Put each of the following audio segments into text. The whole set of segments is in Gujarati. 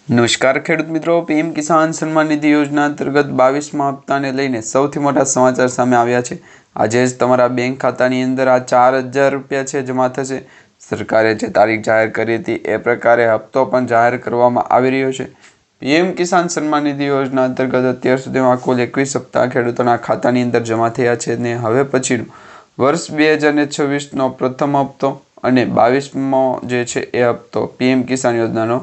નમસ્કાર ખેડૂત મિત્રો, પીએમ કિસાન સન્માન નિધિ યોજના અંતર્ગત 22મા હપ્તાને લઈને સૌથી મોટા સમાચાર સામે આવ્યા છે। આજે જ તમારા બેંક ખાતાની અંદર આ 4000 રૂપિયા છે જમા થશે। સરકારે જે તારીખ જાહેર કરી હતી એ પ્રકારે હપ્તો પણ જાહેર કરવામાં આવી રહ્યો છે। પીએમ કિસાન સન્માન નિધિ યોજના અંતર્ગત અત્યાર સુધીમાં કુલ 21 હપ્તા ખેડૂતોના ખાતાની અંદર જમા થયા છે અને હવે પછીનું વર્ષ 2026નો પ્રથમ હપ્તો અને 22મો જે છે એ હપ્તો પીએમ કિસાન યોજનાનો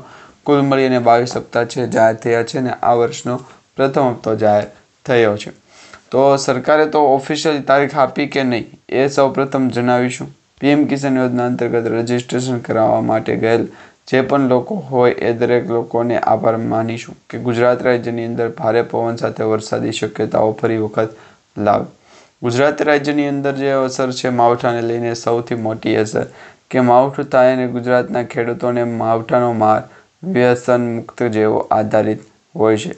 કુલ મળીને 22 હપ્તા છે જાહેર થયા છે અને આ વર્ષનો પ્રથમ હપ્તો જાહેર થયો છે। તો સરકારે તો ઓફિશિયલ તારીખ આપી કે નહીં એ સૌપ્રથમ જણાવીશું। પીએમ કિસાન યોજના અંતર્ગત રજીસ્ટ્રેશન કરાવવા માટે ગયેલ જે પણ લોકો હોય એ દરેક લોકોને આભાર માનીશું કે ગુજરાત રાજ્યની અંદર ભારે પવન સાથે વરસાદી શક્યતાઓ ફરી વખત લાવે। ગુજરાત રાજ્યની અંદર જે અસર છે માવઠાને લઈને સૌથી મોટી અસર કે માવઠું થાય અને ગુજરાતના ખેડૂતોને માવઠાનો માર વ્યસન મુક્ત જેવો આધારિત હોય છે।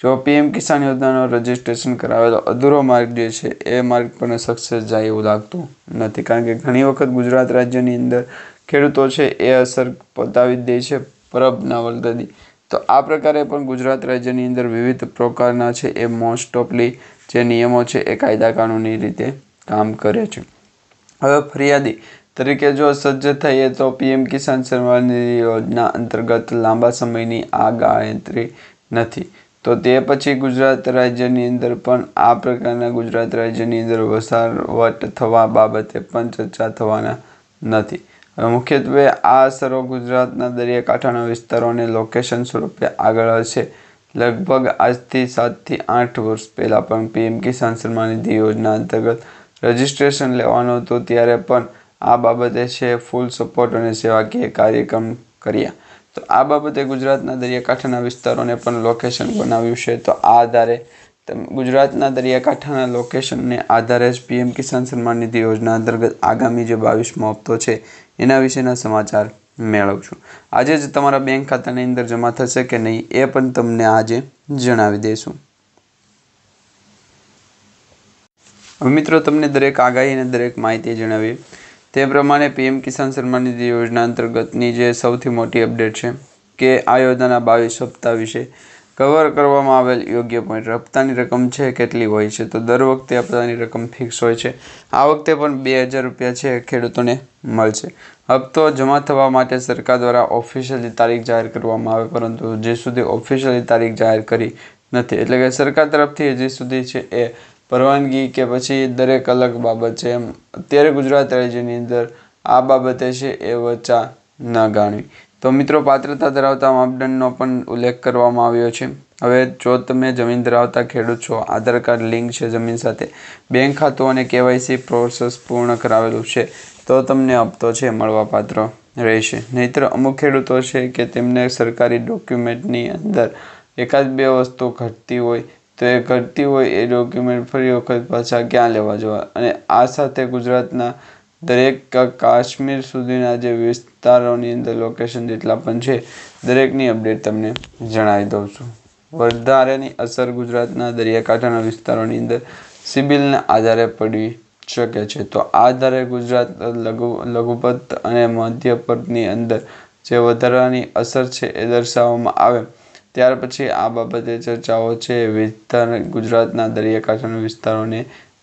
જો પીએમ કિસાન યોજનાનો રજીસ્ટ્રેશન કરાવેલો અધૂરો માર્ગ જે છે એ માર્ગ પણ સક્સેસ જાય એવું લાગતું નથી, કારણ કે ઘણી વખત ગુજરાત રાજ્યની અંદર ખેડૂતો છે એ અસર પતાવી દે છે પરબના વરસાદી। તો આ પ્રકારે પણ ગુજરાત રાજ્યની અંદર વિવિધ પ્રકારના છે એ મોસ્ટ ઓફલી જે નિયમો છે એ કાયદા કાનૂની રીતે કામ કરે છે। હવે ફરિયાદી તરીકે જો સજ્જ થઈએ તો પીએમ કિસાન સન્માન નિધિ યોજના અંતર્ગત લાંબા સમયની આ ગણતરી નથી, તો તે પછી ગુજરાત રાજ્યની અંદર પણ આ પ્રકારના ગુજરાત રાજ્યની અંદર વસાવટ થવા બાબતે પણ ચર્ચા થવાના નથી। હવે મુખ્યત્વે આ અસરો ગુજરાતના દરિયાકાંઠાના વિસ્તારો અને લોકેશન સ્વરૂપે આગળ હશે। લગભગ આજથી 7 થી 8 વર્ષ પહેલાં પણ પીએમ કિસાન સન્માન નિધિ યોજના અંતર્ગત રજીસ્ટ્રેશન લેવાનું હતું ત્યારે પણ આ બાબતે છે ફૂલ સપોર્ટ અને સેવાકીય કાર્યક્રમ કર્યા। તો આ બાબતે ગુજરાતના દરિયાકાંઠાના વિસ્તારોને પણ લોકેશન બનાવ્યું છે। તો આ આધારે ગુજરાતના દરિયાકાંઠાના લોકેશનને આધારે જ પીએમ કિસાન સન્માન નિધિ યોજના અંતર્ગત આગામી જે 22મો હપ્તો છે એના વિશેના સમાચાર મેળવશું। આજે જ તમારા બેંક ખાતાની અંદર જમા થશે કે નહીં એ પણ તમને આજે જણાવી દઈશું। હવે મિત્રો, તમને દરેક આગાહી અને દરેક માહિતી જણાવી તે પ્રમાણે પીએમ કિસાન સન્માન નિધિ યોજના અંતર્ગતની જે સૌથી મોટી અપડેટ છે કે આ યોજનાના 22 હપ્તા વિશે કવર કરવામાં આવેલ યોગ્ય પોઈન્ટ। હપ્તાની રકમ છે કેટલી હોય છે, તો દર વખતે હપ્તાની રકમ ફિક્સ હોય છે। આ વખતે પણ 2000 રૂપિયા છે ખેડૂતોને મળશે। હપ્તો જમા થવા માટે સરકાર દ્વારા ઓફિશિયલી તારીખ જાહેર કરવામાં આવે, પરંતુ હજી સુધી ઓફિશિયલી તારીખ જાહેર કરી નથી, એટલે કે સરકાર તરફથી હજી સુધી છે એ પરવાનગી કે પછી દરેક અલગ બાબત છે। એમ અત્યારે ગુજરાત રાજ્યની અંદર આ બાબતે છે એ વચ્ચા ન ગાણવી। તો મિત્રો, પાત્રતા ધરાવતા માપદંડનો પણ ઉલ્લેખ કરવામાં આવ્યો છે। હવે જો તમે જમીન ધરાવતા ખેડૂત છો, આધાર કાર્ડ લિંક છે જમીન સાથે, બેંક ખાતું અને કેવાયસી પ્રોસેસ પૂર્ણ કરાવેલું છે તો તમને હપ્તો છે મળવાપાત્ર રહેશે। નહીંતર અમુક ખેડૂતો છે કે તેમને સરકારી ડોક્યુમેન્ટની અંદર એકાદ બે વસ્તુ ઘટતી હોય તો એ ઘટતી હોય એ ડોક્યુમેન્ટ ફરી વખત પાછા ક્યાં લેવા જવા, અને આ સાથે ગુજરાતના દરેક કાશ્મીર સુધીના જે વિસ્તારોની અંદર લોકેશન જેટલા પણ છે દરેકની અપડેટ તમને જણાવી દઉં છું। વધારેની અસર ગુજરાતના દરિયાકાંઠાના વિસ્તારોની અંદર સિબિલના આધારે પડી શકે છે। તો આ આધારે ગુજરાત લઘુપત અને મધ્યપદની અંદર જે વધારાની અસર છે એ દર્શાવવામાં આવે ત્યાર પછી આ બાબતે ચર્ચાઓ છે ગુજરાતના દરિયાકાંઠાના વિસ્તારોને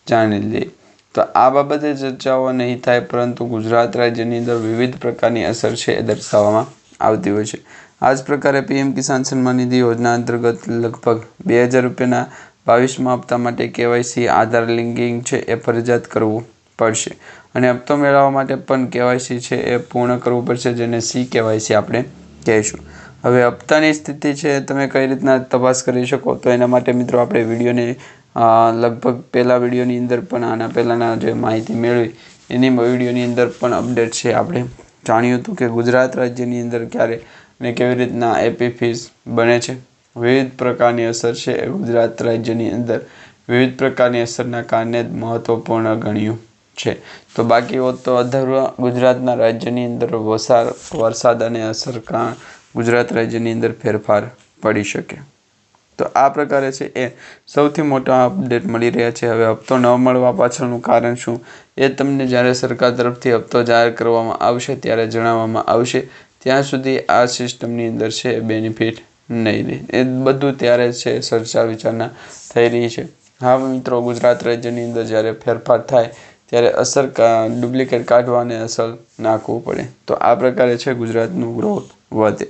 જાણી લઈએ। તો આ બાબતે ચર્ચાઓ નહીં થાય, પરંતુ ગુજરાત રાજ્યની અંદર વિવિધ પ્રકારની અસર છે એ દર્શાવવામાં આવતી હોય છે। આ જ પ્રકારે પીએમ કિસાન સન્માન નિધિ યોજના અંતર્ગત લગભગ 2000 રૂપિયાના 22મા હપ્તા માટે કેવાયસી આધાર લિંકિંગ છે એ ફરજિયાત કરવું પડશે, અને હપ્તો મેળવવા માટે પણ કેવાયસી છે એ પૂર્ણ કરવું પડશે, જેને CKYC આપણે કહીશું। હવે હપ્તાની સ્થિતિ છે તમે કઈ રીતના તપાસ કરી શકો, તો એના માટે મિત્રો આપણે વિડીયોને લગભગ પહેલા વિડીયોની અંદર પણ આના પહેલાંના જે માહિતી મેળવી એની વિડીયોની અંદર પણ અપડેટ છે આપણે જાણ્યું હતું કે ગુજરાત રાજ્યની અંદર ક્યારે અને કેવી રીતના એપી ફીસ બને છે। વિવિધ પ્રકારની અસર છે એ ગુજરાત રાજ્યની અંદર વિવિધ પ્રકારની અસરના કારણે જ મહત્વપૂર્ણ ગણ્યું છે। તો બાકી હોત તો અધર ગુજરાતના રાજ્યની અંદર વરસાદ અને અસર ગુજરાત રાજ્યની અંદર ફેરફાર પડી શકે। તો આ પ્રકારે છે એ સૌથી મોટા અપડેટ મળી રહ્યા છે। હવે હપ્તો ન મળવા પાછળનું કારણ શું એ તમને જ્યારે સરકાર તરફથી હપ્તો જાહેર કરવામાં આવશે ત્યારે જણાવવામાં આવશે। ત્યાં સુધી આ સિસ્ટમની અંદર છે બેનિફિટ નહીં રહે. એ બધું ત્યારે છે ચર્ચા વિચારણા થઈ રહી છે. હા મિત્રો, ગુજરાત રાજ્યની અંદર જ્યારે ફેરફાર થાય ત્યારે ડુપ્લિકેટ કાઢવા અને અસલ નાખવું પડે. તો આ પ્રકારે છે ગુજરાતનું ગ્રોથ વધે.